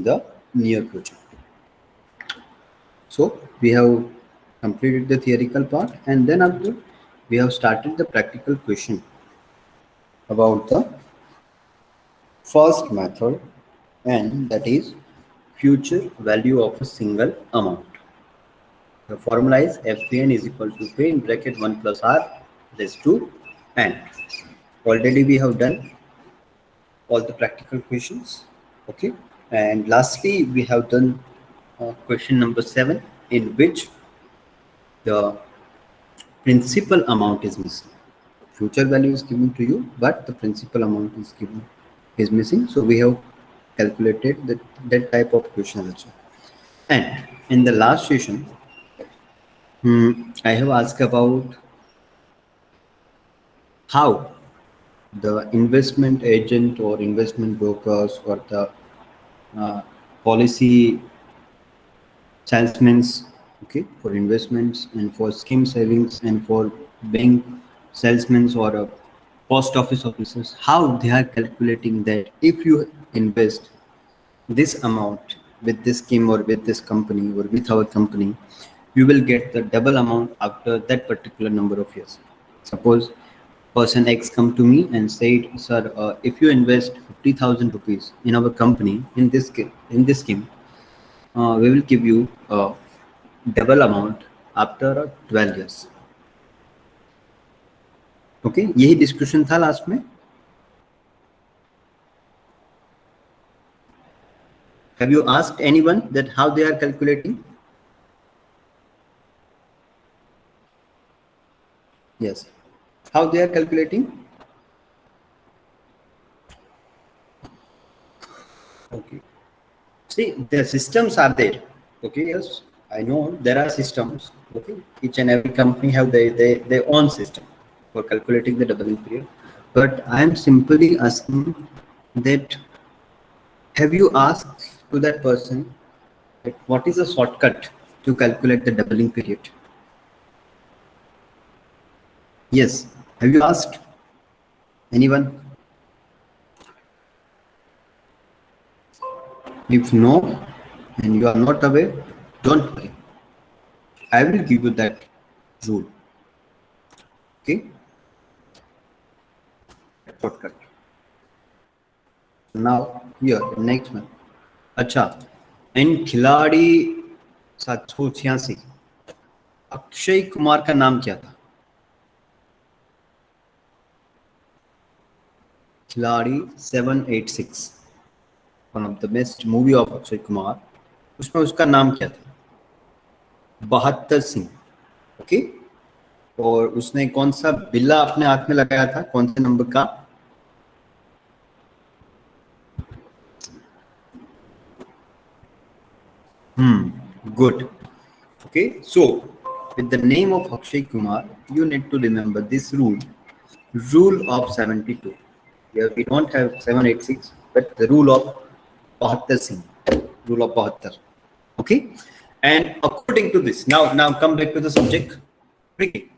the near future. So we have completed the theoretical part, and then after we have started the practical question about the first method, and that is future value of a single amount. The formula is Fpn is equal to P in bracket 1 plus R raised to n. Already we have done all the practical questions. Okay, and lastly we have done question number 7, in which the principal amount is missing. Future value is given to you, but the principal amount is missing. So we have calculated that type of question also. And in the last session, I have asked about how the investment agent or investment brokers or the uh, policy salesmen, okay, for investments and for scheme savings and for bank salesmen or post office officers, how they are calculating that if you invest this amount with this scheme or with this company or with our company, you will get the double amount after that particular number of years. Suppose person X come to me and said, sir, if you invest 50,000 rupees in our company in this scheme, we will give you double amount after 12 years. Okay, यही discussion था last में. Have you asked anyone that how they are calculating? Yes, how they are calculating? Okay, see, the systems are there. Okay, yes, I know there are systems. Okay, each and every company have their own system for calculating the doubling period, but I am simply asking that have you asked to that person that what is a shortcut to calculate the doubling period? Yes, have you asked anyone? If no and you are not aware, don't worry, I will give you that rule. Okay, shortcut. Now here the next one. अच्छा, इन खिलाड़ी 786 अक्षय कुमार का नाम क्या था? खिलाड़ी 786, one of the best movie of Akshay Kumar, उसमें उसका नाम क्या था? बहत्तर सिंह. ओके, और उसने कौन सा बिल्ला अपने हाथ में लगाया था, कौन से नंबर का? Good. Okay, so with the name of Akshay Kumar, you need to remember this rule of 72. Here we don't have 786, but the rule of 72 Singh, rule of 72. Okay, and according to this, now come back to the subject. Cricket.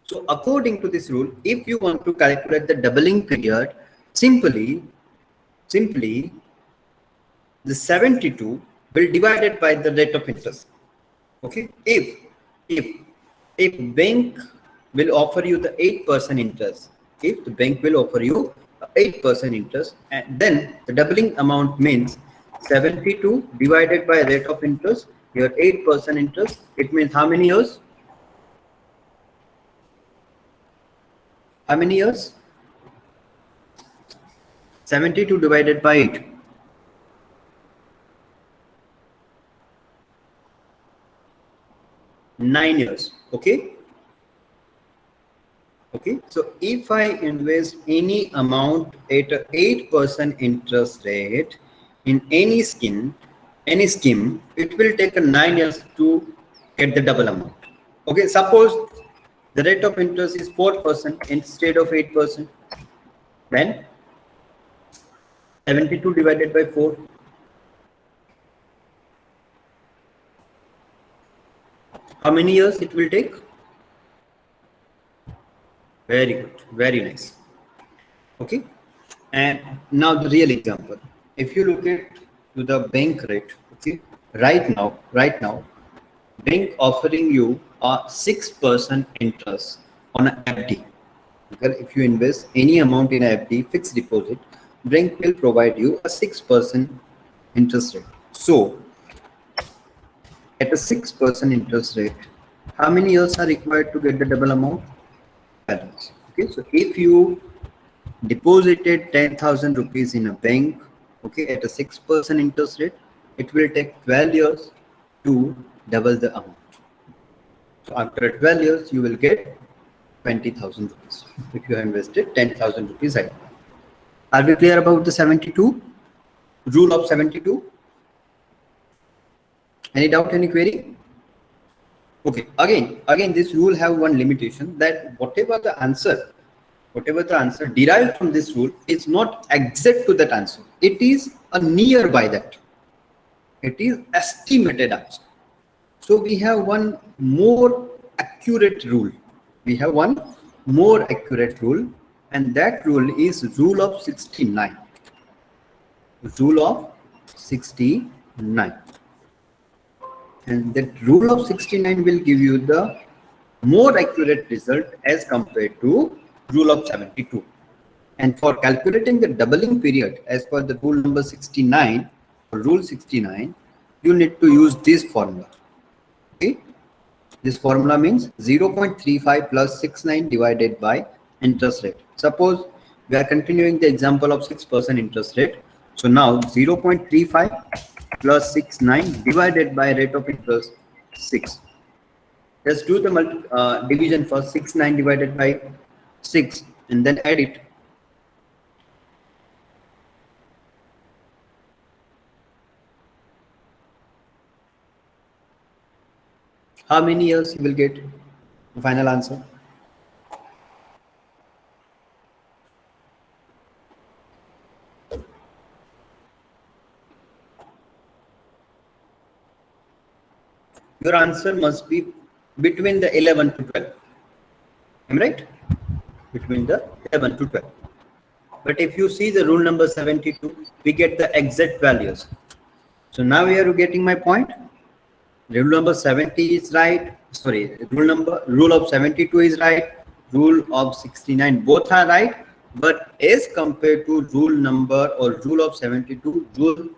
So according to this rule, if you want to calculate the doubling period, simply the 72 will divide it by the rate of interest. Okay, if bank will offer you the 8% interest, if the bank will offer you 8% interest, and then the doubling amount means 72 divided by rate of interest, your 8% interest, it means how many years? How many years? 72 divided by 8. 9 years. Okay. Okay. So if I invest any amount at a 8% interest rate in any scheme, it will take a 9 years to get the double amount. Okay. Suppose the rate of interest is 4% instead of 8%. Then 72 divided by 4. How many years it will take? Very good, very nice. Okay, and now the real example. If you look at to the bank rate, okay, right now, bank offering you a 6% interest on a FD. Okay, if you invest any amount in a FD, fixed deposit, bank will provide you a 6% interest rate. So at a 6% interest rate, how many years are required to get the double amount? 12 years. Okay, so if you deposited 10,000 rupees in a bank, okay, at a 6% interest rate, it will take 12 years to double the amount. So after 12 years, you will get 20,000 rupees if you have invested 10,000 rupees. Are we clear about the 72? Rule of 72? Any doubt, any query? Okay, again, this rule have one limitation, that whatever the answer derived from this rule is not exact to that answer. It is a nearby that. It is estimated answer. So we have one more accurate rule. And that rule is rule of 69. Rule of 69. And that rule of 69 will give you the more accurate result as compared to rule of 72. And for calculating the doubling period as per the rule number 69 or rule 69, you need to use this formula. Okay, this formula means 0.35 plus 69 divided by interest rate. Suppose we are continuing the example of 6% interest rate. So now 0.35 plus 69 divided by rate of interest 6. Let's do the division for 69 divided by 6 and then add it. How many years you will get the final answer? Your answer must be between the 11 to 12. Am I right? Between the 11 to 12. But if you see the rule number 72, we get the exact values. So now we are getting my point. Rule number 70 is right. Sorry, rule of 72 is right. Rule of 69, both are right. But as compared to rule number or rule of 72, rule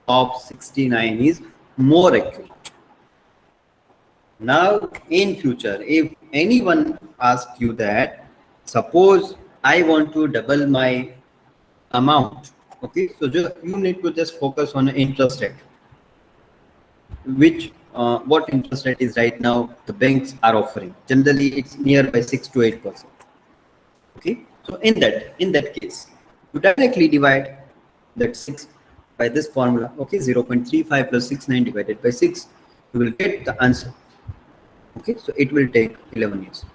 of 69 is more accurate. Now in future, if anyone asks you that, suppose I want to double my amount, okay, so you need to just focus on interest rate, which what interest rate is right now the banks are offering. Generally it's nearby 6 to 8%. Okay, so in that case, you directly divide that 6 by this formula. Okay, 0.35 plus 69 divided by 6, you will get the answer. Okay, so it will take 11 years.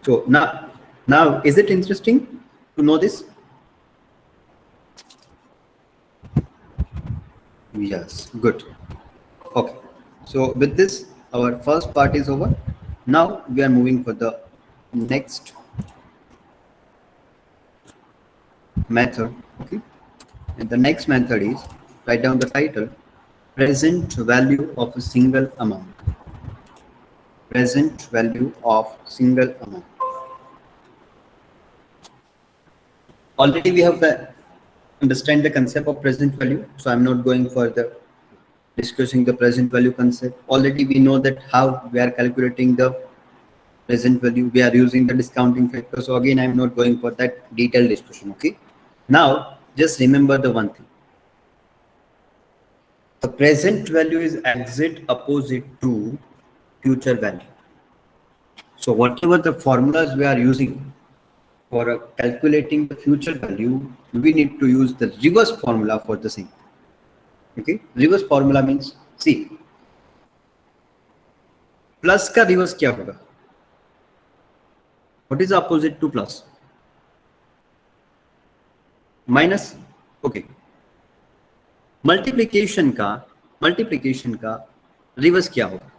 So now is it interesting to know this? Yes, good. Okay, so with this, our first part is over. Now we are moving for the next method. Okay, and the next method is, write down the title, present value of a single amount. Present value of single amount. Already we have understand the concept of present value, so I'm not going further discussing the present value concept. Already we know that how we are calculating the present value. We are using the discounting factor. So again, I'm not going for that detailed discussion. Okay, now just remember the one thing. The present value is exact opposite to future value. So whatever the formulas we are using for calculating the future value, we need to use the reverse formula for the same. Okay, reverse formula means, see, plus का reverse क्या होगा? What is opposite to plus? Minus. Okay. Multiplication का reverse क्या होगा?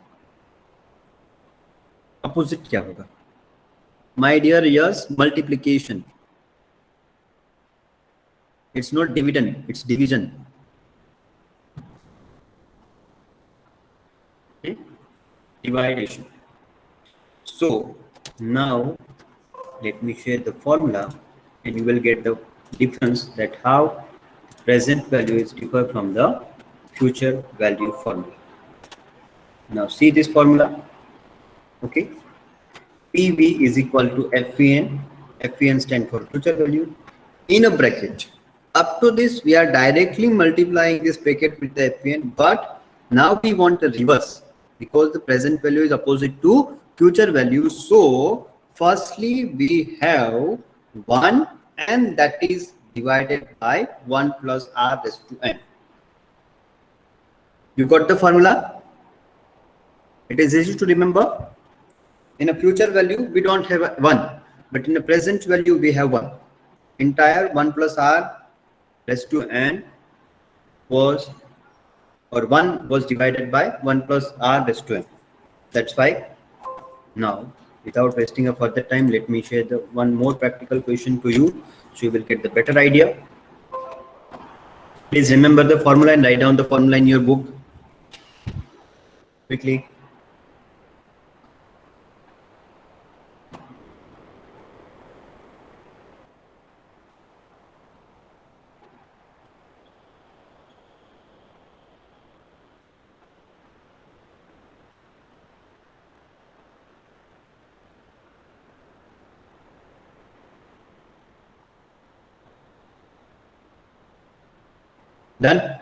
Opposite क्या होगा? My dear, yes, multiplication. It's not dividend, it's division. Okay? Dividation. So now let me share the formula and you will get the difference that how present value is different from the future value formula. Now see this formula. Okay. PV is equal to FVN. FVN stands for future value in a bracket. Up to this, we are directly multiplying this bracket with the FVN, but now we want the reverse because the present value is opposite to future value. So, firstly, we have 1 and that is divided by 1 plus R raised to N. You got the formula? It is easy to remember. In a future value, we don't have 1, but in a present value, we have 1. Entire 1 plus R raised to N was, or 1 was divided by 1 plus R raised to N. That's why now, without wasting a further time, let me share the one more practical question to you, so you will get the better idea. Please remember the formula and write down the formula in your book quickly. Done?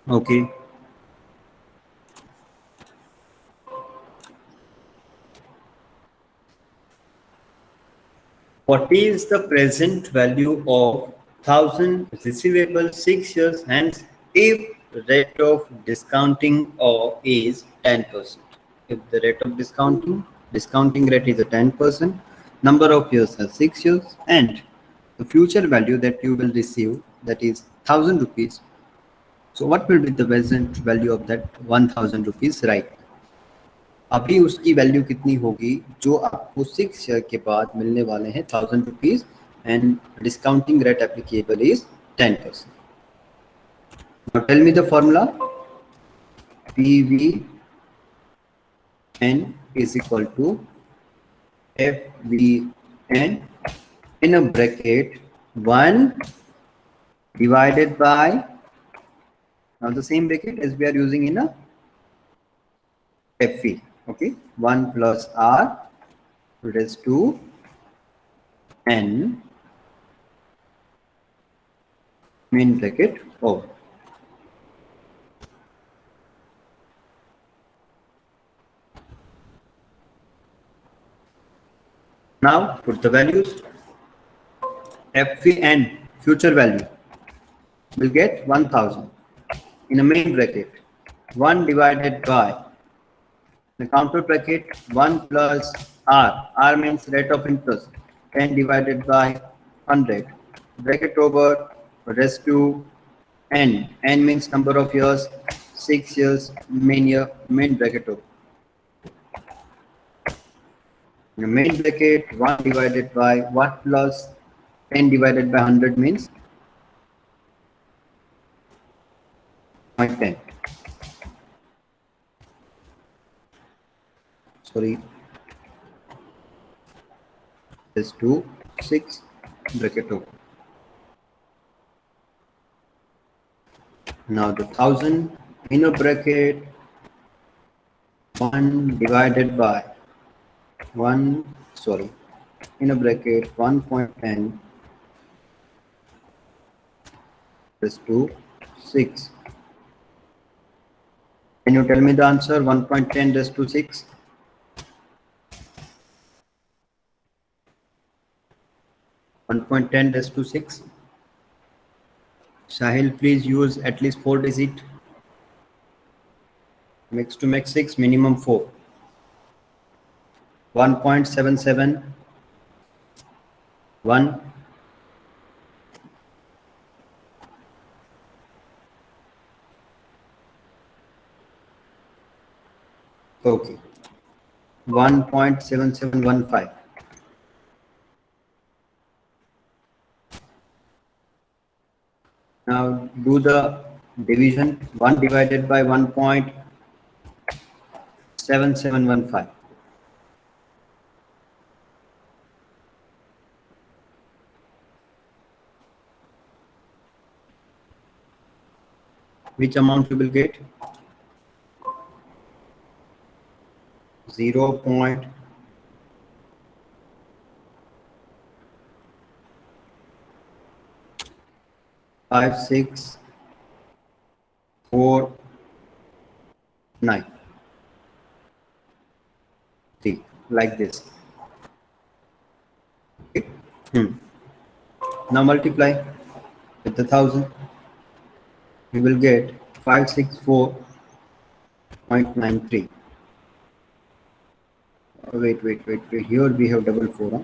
Okay. What is the present value of 1,000 receivable 6 years hence if rate of discounting or is 10%? If the rate of discounting rate is a 10%, number of years are 6 years, and the future value that you will receive, that is 1,000 rupees. So what will be the present value of that 1,000 rupees right? अभी उसकी value कितनी होगी जो आपको 6 year के बाद मिलने वाले हैं 1,000 rupees and discounting rate applicable is 10%. Now tell me the formula. PVN is equal to FVN in a bracket 1 divided by, now the same bracket as we are using in a FV. Okay, 1 plus R raised to N main bracket O. Now put the values. FVN future value will get 1,000 in a main bracket 1 divided by the counter bracket 1 plus R means rate of interest 10 divided by 100 bracket over raised to N means number of years 6 years main bracket over. In the main bracket 1 divided by what plus 10 divided by 100 means 0.10. Sorry, is to 6 bracket over. Now the 1,000 in a bracket 1 divided by 1, sorry, in a bracket 1.10 is to 6. Can you tell me the answer? 1.10 raised to 6. 1.10 raised to 6. Sahil, please use at least 4 digit. Max to max 6, minimum 4. 1.77, 1, 1.10, Okay. 1.7715. Now do the division. 1 divided by 1.7715. Which amount you will get? 0.5649. See, like this. Okay. Now multiply with the 1000. We will get 564.93. Wait. Here we have double four. Huh?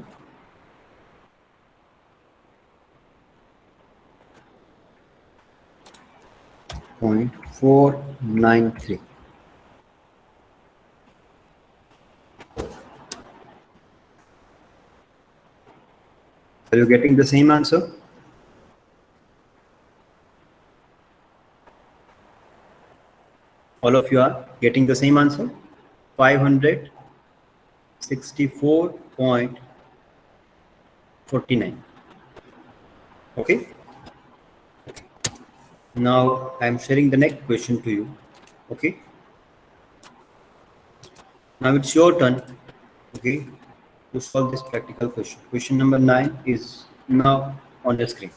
0.493. Are you getting the same answer? All of you are getting the same answer? 564.49. Okay. Now I am sharing the next question to you. Okay. Now it's your turn. Okay. To solve this practical question. Question number 9 is now on the screen.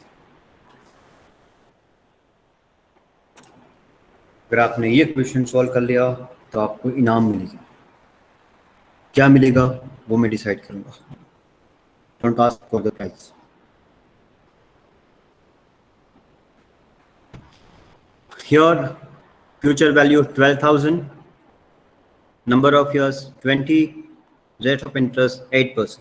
अगर आपने ये question solve कर लिया तो आपको इनाम मिलेगा. क्या मिलेगा वो मैं डिसाइड करूंगा. Don't ask for the price. Here, future value 12,000, number of years 20, rate of interest 8%.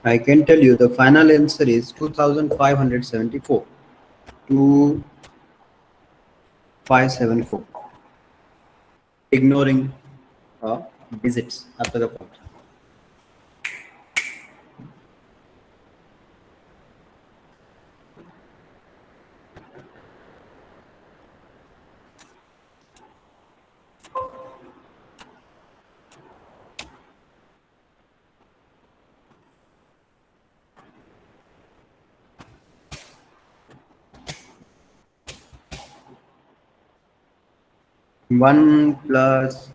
I can tell you the final answer is 2,574. 2,574. Ignoring digits after the point. One plus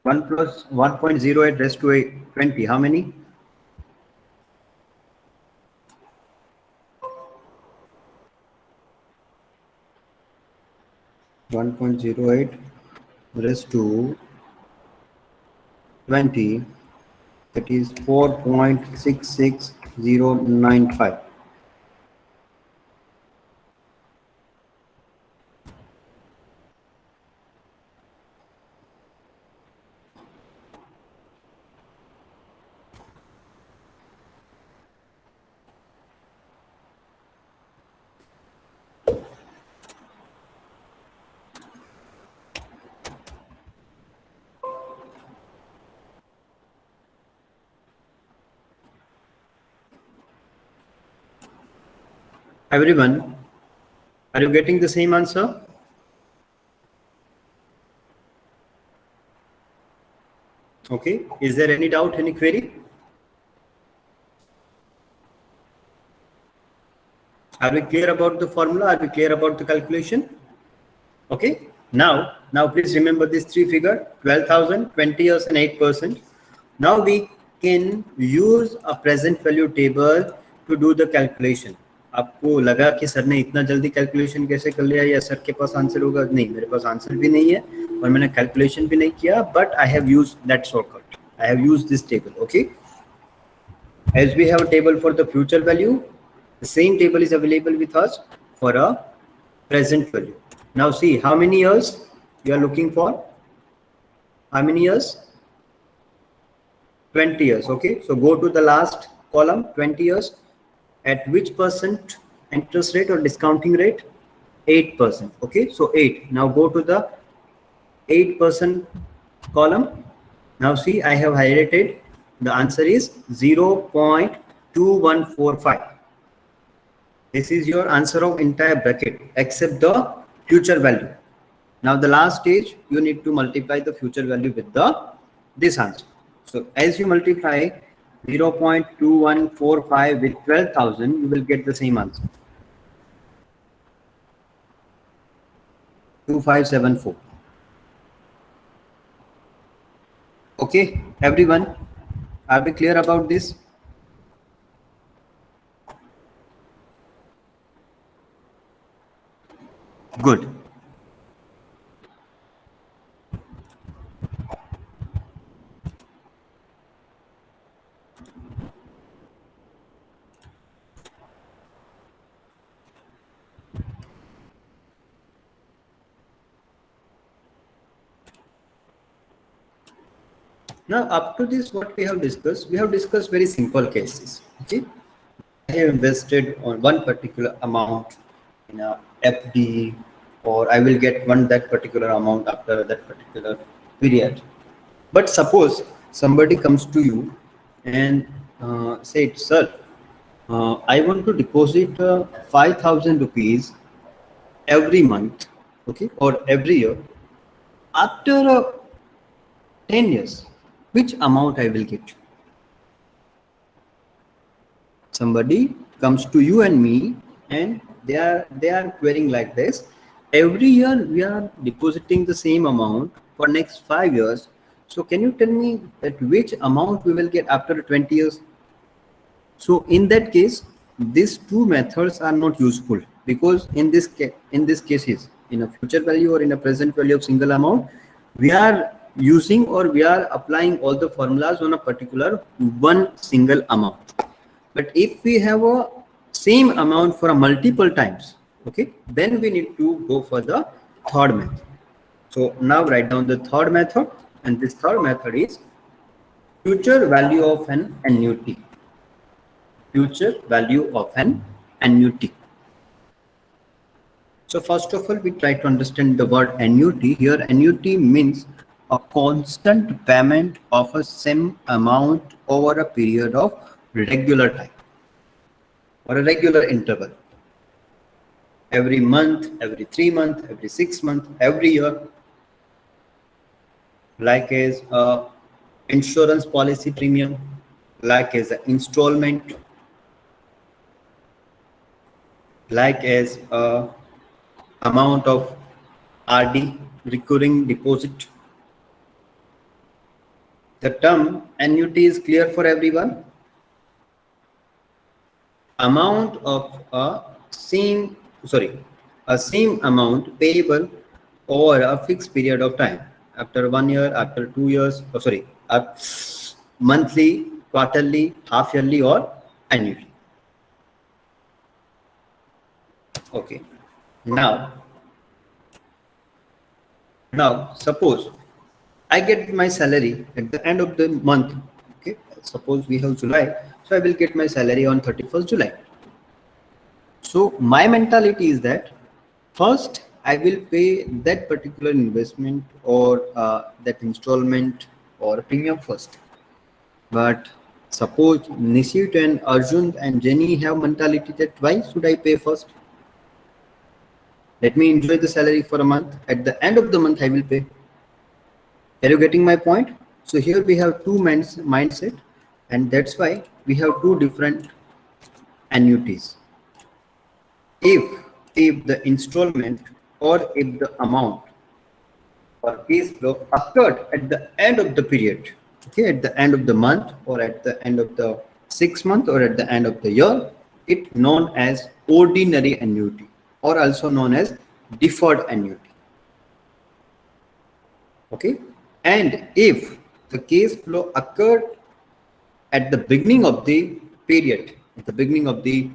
1.08 raised to 20. How many? 1.08 raised to 20. That is 4.66095. Everyone, are you getting the same answer? Okay. Is there any doubt, any query? Are we clear about the formula? Are we clear about the calculation? Okay. Now please remember this three figure: 12,000, 20 years, and 8%. Now we can use a present value table to do the calculation. आपको लगा कि sir ने इतना जल्दी calculation कैसे कर लिया या सर के पास आंसर होगा? नहीं, मेरे पास आंसर भी नहीं है और मैंने कैलकुलेशन भी नहीं किया, but I have used that shortcut. I have used this table. Okay. As we have a table for the future value, the same table is available with us for a present value. Now see how many years you are looking for. How many years? 20 years. Okay. So go to the last column, 20 years. At which percent interest rate or discounting rate? 8%. Okay. So 8. Now go to the 8% column. Now see, I have highlighted. The answer is 0.2145. This is your answer of entire bracket except the future value. Now the last stage, you need to multiply the future value with this answer. So as you multiply 0.2145 with 12,000, you will get the same answer. 2574. Okay, everyone, are we clear about this? Good. Now, up to this, what we have discussed very simple cases. Okay, I have invested on one particular amount in a FD, or I will get that particular amount after that particular period. But suppose somebody comes to you and said, "Sir, I want to deposit 5,000 rupees every month, okay, or every year. After 10 years, which amount I will get?" Somebody comes to you and me and they are querying like this: every year we are depositing the same amount for next 5 years. So can you tell me that which amount we will get after 20 years? So in that case, these two methods are not useful, because in this cases, in a future value or in a present value of single amount, we are using or we are applying all the formulas on a particular one single amount. But if we have a same amount for a multiple times, okay, then we need to go for the third method. So now write down the third method, and this third method is future value of an annuity. Future value of an annuity. So first of all, we try to understand the word annuity. Here, annuity means a constant payment of a same amount over a period of regular time or a regular interval. Every month, every 3 months, every 6 months, every year. Like as a insurance policy premium, like as an installment, like as a amount of RD, recurring deposit. The term annuity is clear for everyone. Amount of a same amount payable over a fixed period of time, after 1 year, after 2 years, monthly, quarterly, half yearly, or annually. Okay. Now suppose I get my salary at the end of the month. Okay, suppose we have July, so I will get my salary on 31st July. So my mentality is that first I will pay that particular investment or that installment or premium first. But suppose Nishit and Arjun and Jenny have mentality that why should I pay first? Let me enjoy the salary for a month. At the end of the month, I will pay. Are you getting my point? So here we have two mindset, and that's why we have two different annuities. if the installment or if the amount or cash flow occurred at the end of the period, okay, at the end of the month or at the end of the 6 month or at the end of the year, it known as ordinary annuity or also known as deferred annuity. Okay, and if the cash flow occurred at the beginning of the period, at the beginning of the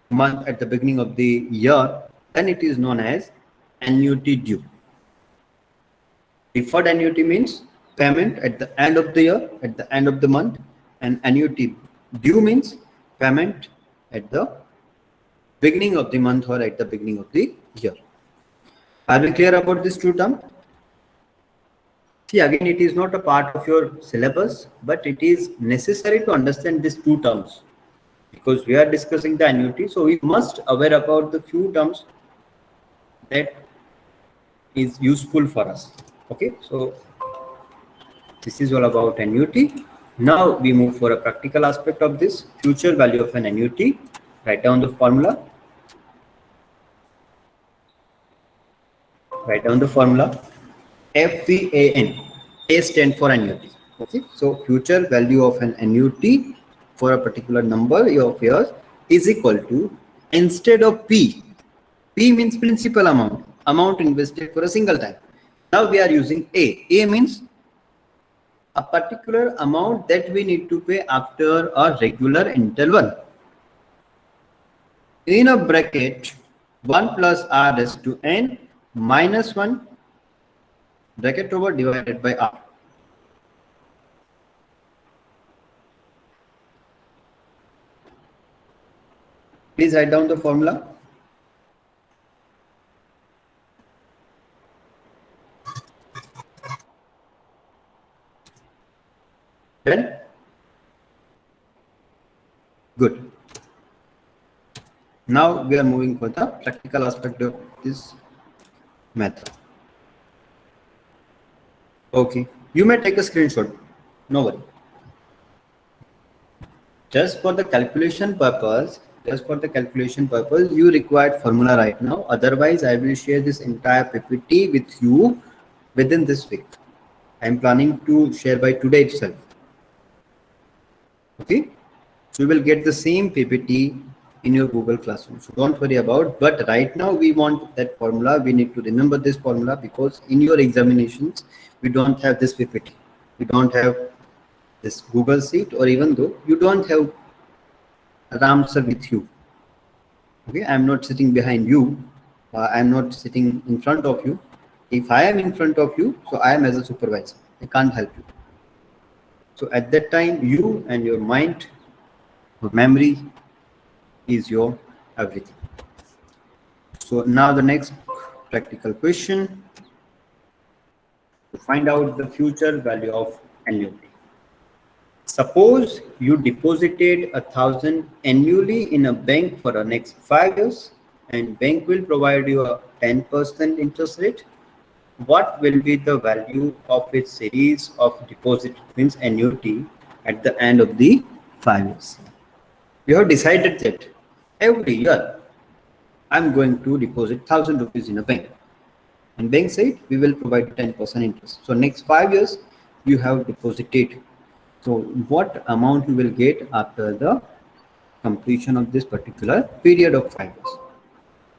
month, at the beginning of the year, then it is known as annuity due. Deferred annuity means payment at the end of the year, at the end of the month, and annuity due means payment at the beginning of the month or at the beginning of the year. Are we clear about this two term? See, again, it is not a part of your syllabus, but it is necessary to understand these two terms because we are discussing the annuity. So we must aware about the few terms that is useful for us. Okay, so this is all about annuity. Now we move for a practical aspect of this future value of an annuity. Write down the formula. Write down the formula. FVAN. A stand for annuity. Okay, so future value of an annuity for a particular number of years is equal to, instead of P, P means principal amount invested for a single time. Now we are using A. A means a particular amount that we need to pay after a regular interval. In a bracket, 1 plus R raised to N minus 1 bracket over divided by R. Please write down the formula. Then, good. Now we are moving for the practical aspect of this method. Okay, you may take a screenshot, no worry. Just for the calculation purpose, you require formula right now. Otherwise, I will share this entire PPT with you within this week. I am planning to share by today itself. Okay, so you will get the same PPT in your Google Classroom. So don't worry about. But right now we want that formula. We need to remember this formula because in your examinations we don't have this PPT. We don't have this Google Sheet, or even though you don't have Ram sir with you. Okay, I am not sitting behind you. I am not sitting in front of you. If I am in front of you, so I am as a supervisor. I can't help you. So at that time, you and your mind, your memory is your everything. So now the next practical question, to find out the future value of annuity. Suppose you deposited 1,000 annually in a bank for the next 5 years, and bank will provide you a 10% interest rate. What will be the value of its series of deposit, means annuity, at the end of the 5 years? We have decided that every year I'm going to deposit 1,000 rupees in a bank, and bank said we will provide 10% interest. So next 5 years you have deposited. So what amount you will get after the completion of this particular period of 5 years?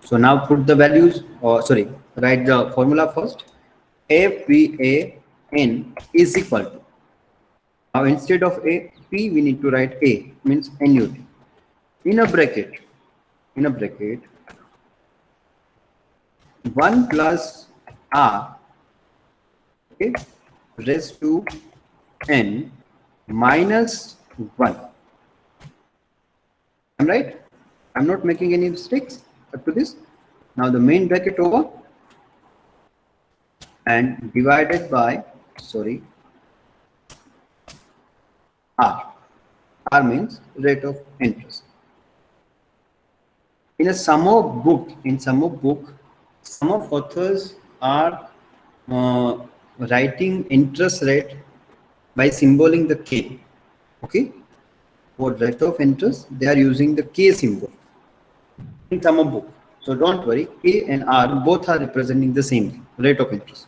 So now put the values, or sorry, write the formula first. FVAN is equal to, now instead of A, P, we need to write A, means annuity. In a bracket, 1 plus R, okay, raised to N minus 1. I'm right? I'm not making any mistakes up to this. Now the main bracket over and divided by, sorry, R. R means rate of interest. In a sum of book, some of authors are writing interest rate by symboling the K. Okay, for rate of interest they are using the K symbol in sum of book. So don't worry, A and R both are representing the same thing, rate of interest.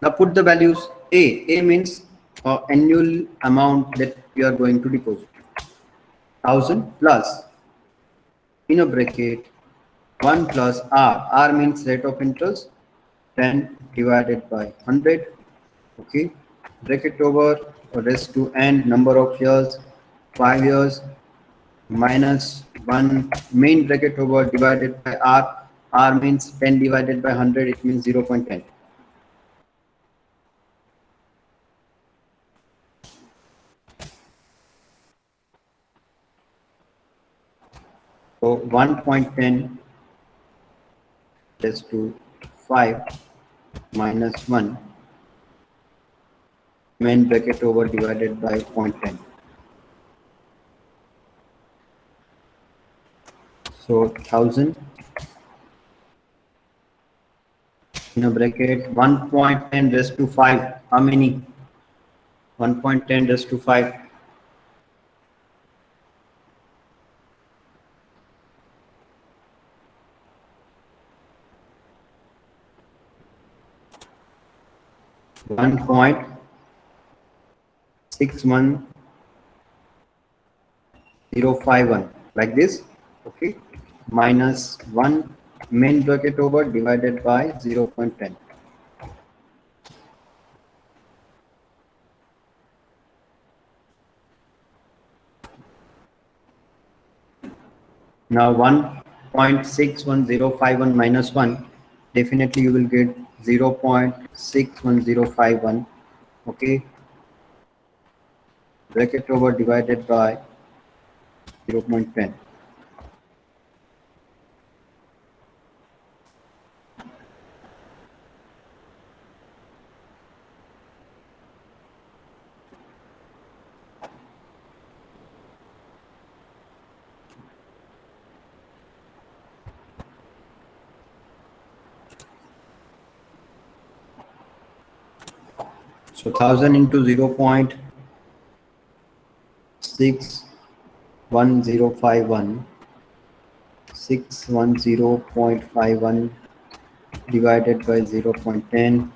Now put the values. A means annual amount that you are going to deposit. 1000 plus, in a bracket, 1 plus R. R means rate of interest, 10 divided by 100. Okay. Bracket over, rest to end, number of years, 5 years, minus 1, main bracket over, divided by R. R means 10 divided by 100, it means 0.10. So 1.10 raised to 5 minus 1, main bracket over, divided by 0.10. So 1000 in a bracket, 1.10 raised to 5. How many? 1.10 raised to 5. 1.61051, like this. Okay. Minus 1, main bracket over, divided by 0.10. Now 1.61051 minus 1, definitely you will get 0.61051. Okay. Bracket over, divided by 0.10. So 1000 into 0.61051, 610.51 divided by 0.10.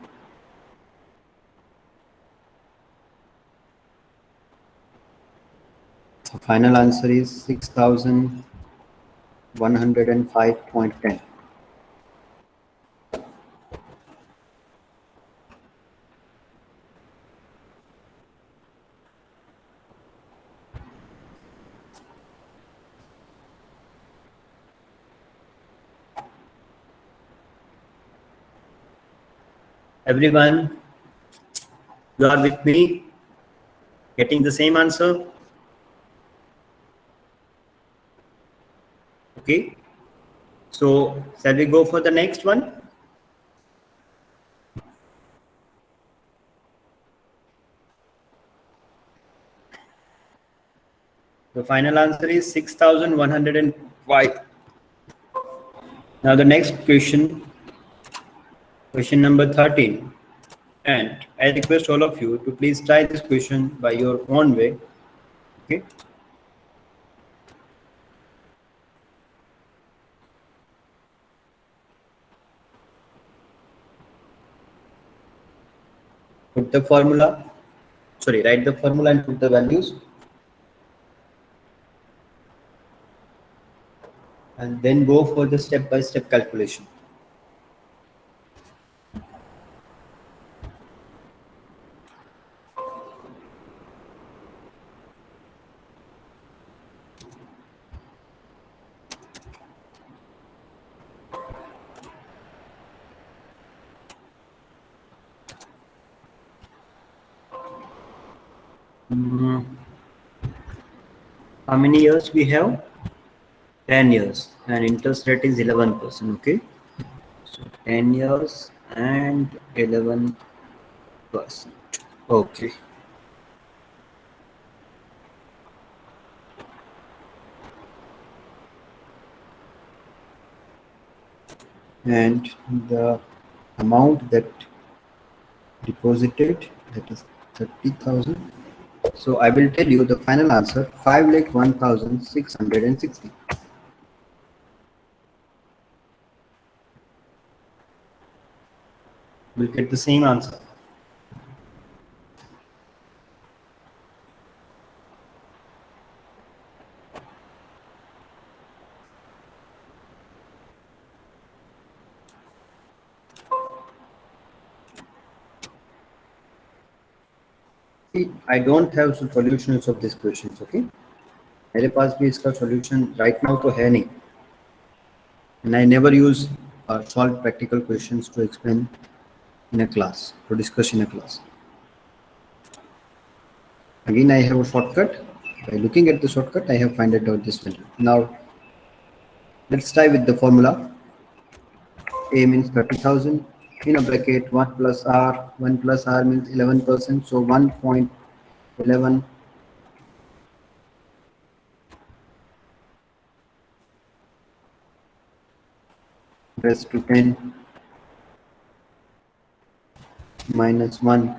So final answer is 6105.10. Everyone, you are with me? Getting the same answer? Okay. So shall we go for the next one? The final answer is 6105. Now the next question, question number 13. And I request all of you to please try this question by your own way. Okay. Put the formula, write the formula and put the values. And then go for the step-by-step calculation. How many years we have? 10 years, and interest rate is 11%. Okay, so 10 years and 11%. Okay. And the amount that deposited, that is 30,000. So I will tell you the final answer, 5,01,660. We'll get the same answer. See, I don't have solutions of these questions, okay? मेरे पास भी इसका solution right now तो है नहीं, and I never use solve practical questions to explain in a class, to discuss in a class. Again, I have a shortcut. By looking at the shortcut, I have find out this value. Now, let's try with the formula. A means 30,000 in a bracket 1 plus R. 1 plus R means 11%. So 1.11 raised to 10 minus 1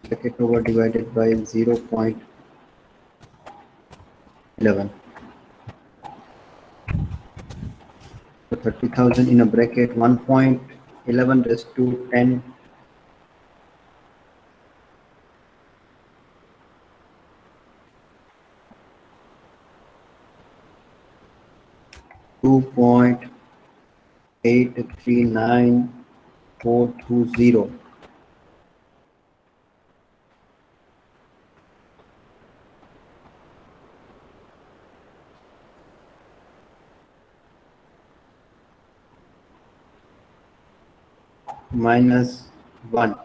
bracket over divided by 0.11. So 30,000 in a bracket 1.11 raised to 10 2.839420 minus 1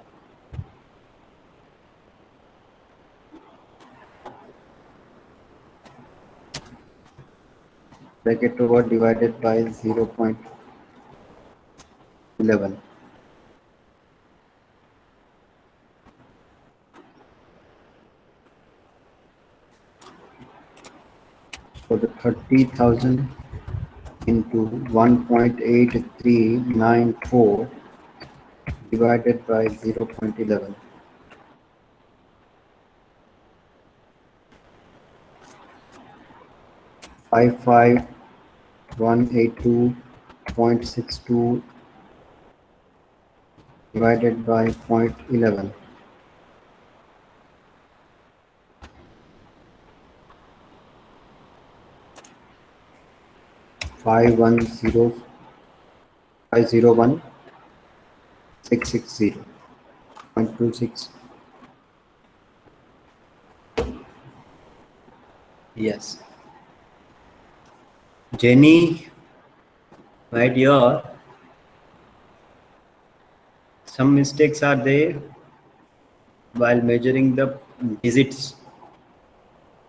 bracket over divided by 0.11. So the 30,000 into 1.8394 divided by 0.11. 55182.62 divided by 0.11. 501,660.26. Yes. Jenny, my dear, some mistakes are there while measuring the digits.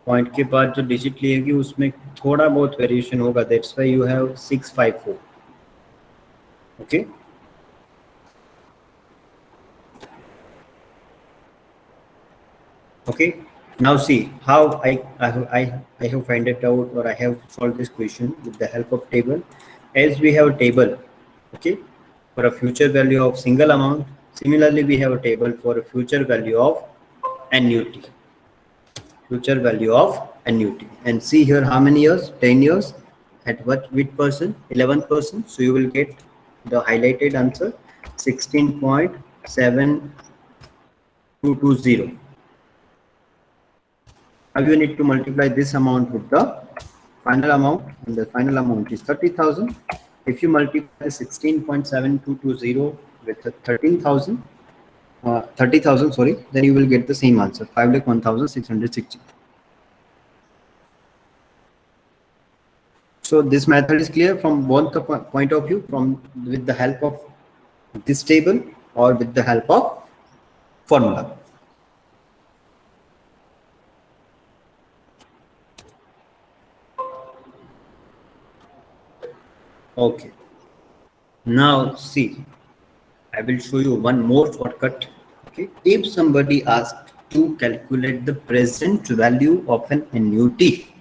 Point के बाद जो digit लिएगी उसमें थोड़ा बहुत variation होगा. That's why you have 654. Okay. Okay, now see how I have find it out, or I have solved this question with the help of table. As we have a table, okay, for a future value of single amount, similarly we have a table for a future value of annuity. Future value of annuity, and see here how many years? 10 years. At which percent? 11%. So you will get the highlighted answer 16.7220. Now you need to multiply this amount with the final amount, and the final amount is 30,000. If you multiply 16.7220 with 13,000, 30,000, sorry, then you will get the same answer, 5,01,660. So this method is clear from both the point of view, from with the help of this table or with the help of formula. Okay. Now see, I will show you one more shortcut. Okay. If somebody asks to calculate the present value of an annuity,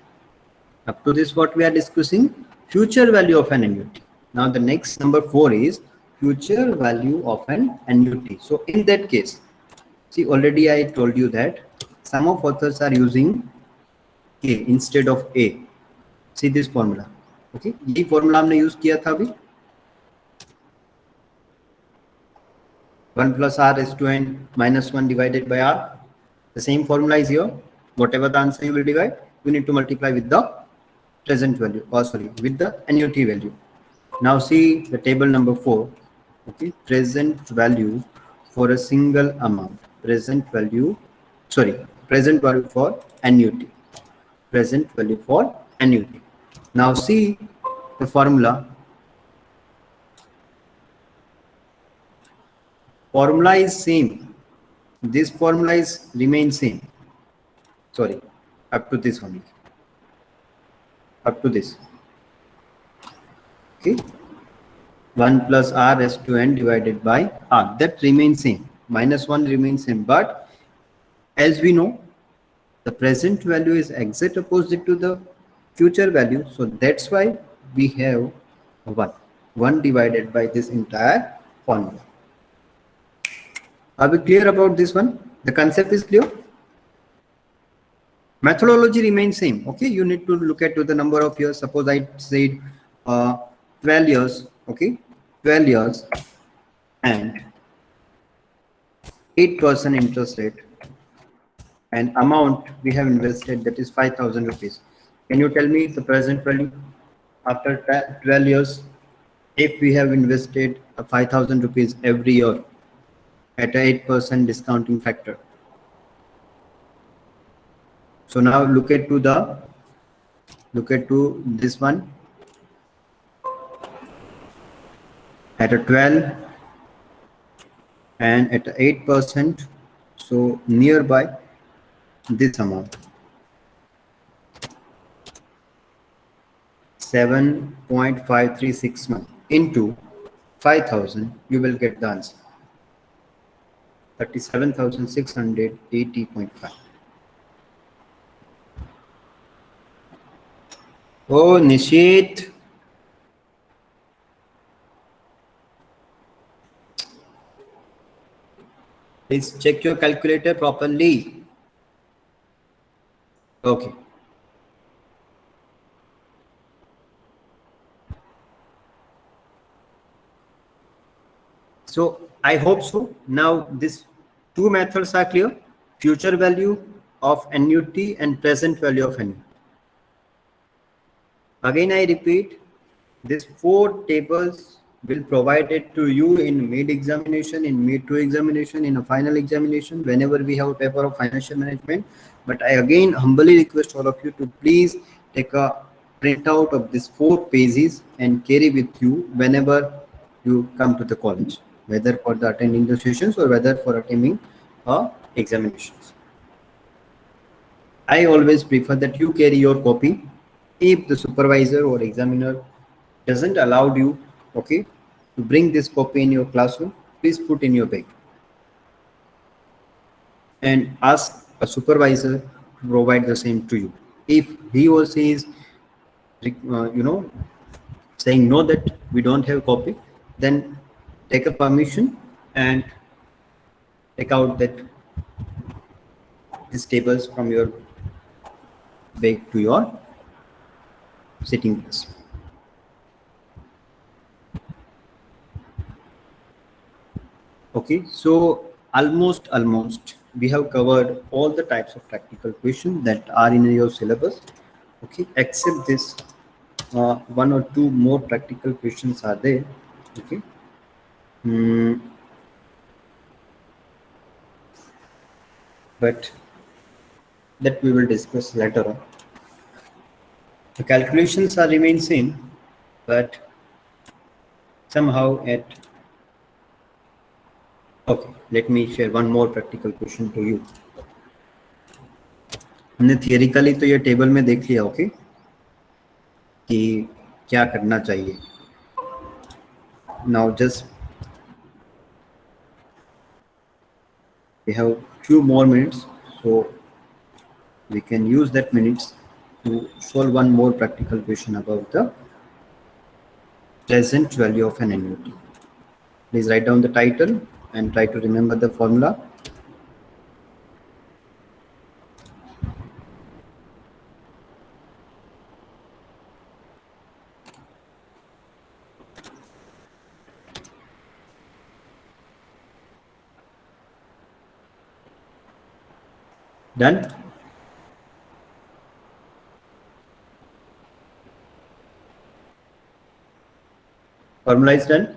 up to this what we are discussing, future value of an annuity. Now the next number 4 is future value of an annuity. So in that case, see, already I told you that some of authors are using K instead of A. See this formula. Okay, ये formula हमने use किया था अभी. 1 plus r is to n minus 1 divided by r. The same formula is here. Whatever the answer you will divide, you need to multiply with the present value, or sorry, with the annuity value. Now see the table number 4. Okay, present value for a single amount. Present value, sorry, present value for annuity. Present value for annuity. Now see the formula. Formula is same. This formula is remain same. Sorry, up to this only. Up to this. Okay. 1 plus r is to n divided by r. That remains same. Minus 1 remains same. But as we know, the present value is exact opposite to the future value. So that's why we have 1. 1 divided by this entire formula. Are we clear about this one? The concept is clear? Methodology remains same. Okay, you need to look at to the number of years. Suppose I said 12 years. Okay, 12 years and 8% interest rate, and amount we have invested, that is 5,000 rupees. Can you tell me the present value after 12 years if we have invested 5,000 rupees every year at a 8% discounting factor? So now look at this one at a 12 and at 8%, so nearby this amount 7.536 month into 5,000, you will get the answer 37,680.5. Oh, Nishit, please check your calculator properly. Okay. So I hope so. Now these two methods are clear. Future value of annuity and present value of annuity. Again, I repeat, these 4 tables will provide it to you in mid examination, in mid 2 examination, in a final examination, whenever we have a paper of financial management. But I again humbly request all of you to please take a printout of these 4 pages and carry with you whenever you come to the college, whether for the attending the sessions or whether for attending examinations. I always prefer that you carry your copy. If the supervisor or examiner doesn't allow you, okay, to bring this copy in your classroom, please put in your bag and ask a supervisor to provide the same to you. If he or she is saying no, that we don't have copy, then take a permission and take out that these tables from your bag to your sitting place. Okay, so almost we have covered all the types of practical questions that are in your syllabus. Okay, except this 1 or 2 more practical questions are there. Okay. But that we will discuss later on. The calculations are remain same, but somehow at okay, let me share one more practical question to you. हमने थियरिकली तो ये table में देख लिया, okay, कि क्या करना चाहिए. Now just we have few more minutes, so we can use that minutes to solve one more practical question about the present value of an annuity. Please write down the title and try to remember the formula. Done? Formula is done?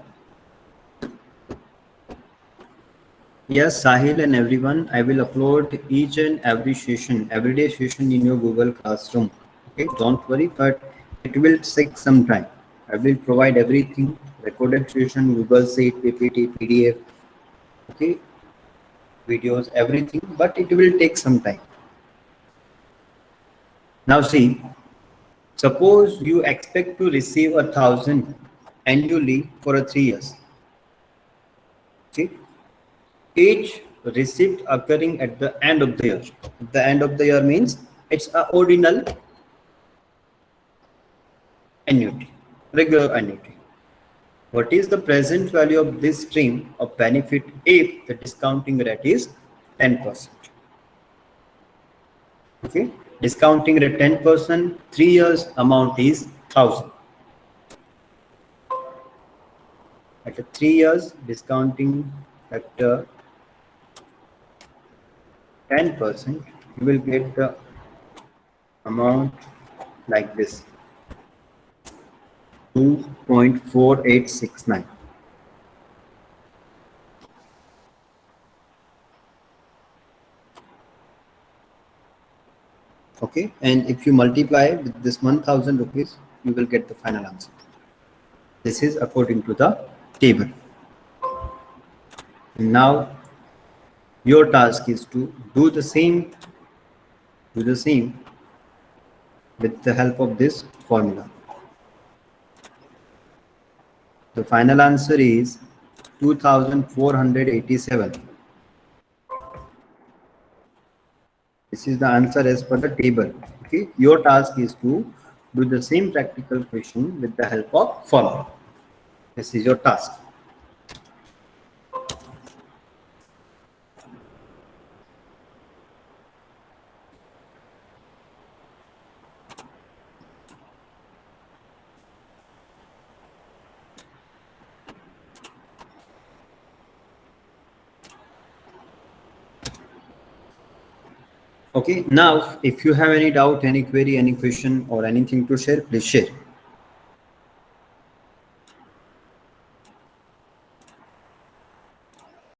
Yes, Sahil and everyone, I will upload each and every session, everyday session in your Google Classroom. Okay, don't worry, but it will take some time. I will provide everything, recorded session, Google Sheet, PPT, PDF, okay, videos, everything, but it will take some time. Now see, suppose you expect to receive 1,000 annually for 3 years. Okay, each receipt occurring at the end of the year. The end of the year means it's a ordinal annuity, regular annuity. What is the present value of this stream of benefit if the discounting rate is 10%? Okay, discounting rate 10%, 3 years amount is 1,000. At a 3 years discounting factor 10%, you will get the amount like this, 2.4869. Okay, and if you multiply with this 1,000 rupees, you will get the final answer. This is according to the table. Now your task is to do the same with the help of this formula. The final answer is 2,487. This is the answer as per the table. Okay, your task is to do the same practical question with the help of formula. This is your task. Okay, now if you have any doubt, any query, any question or anything to share, please share.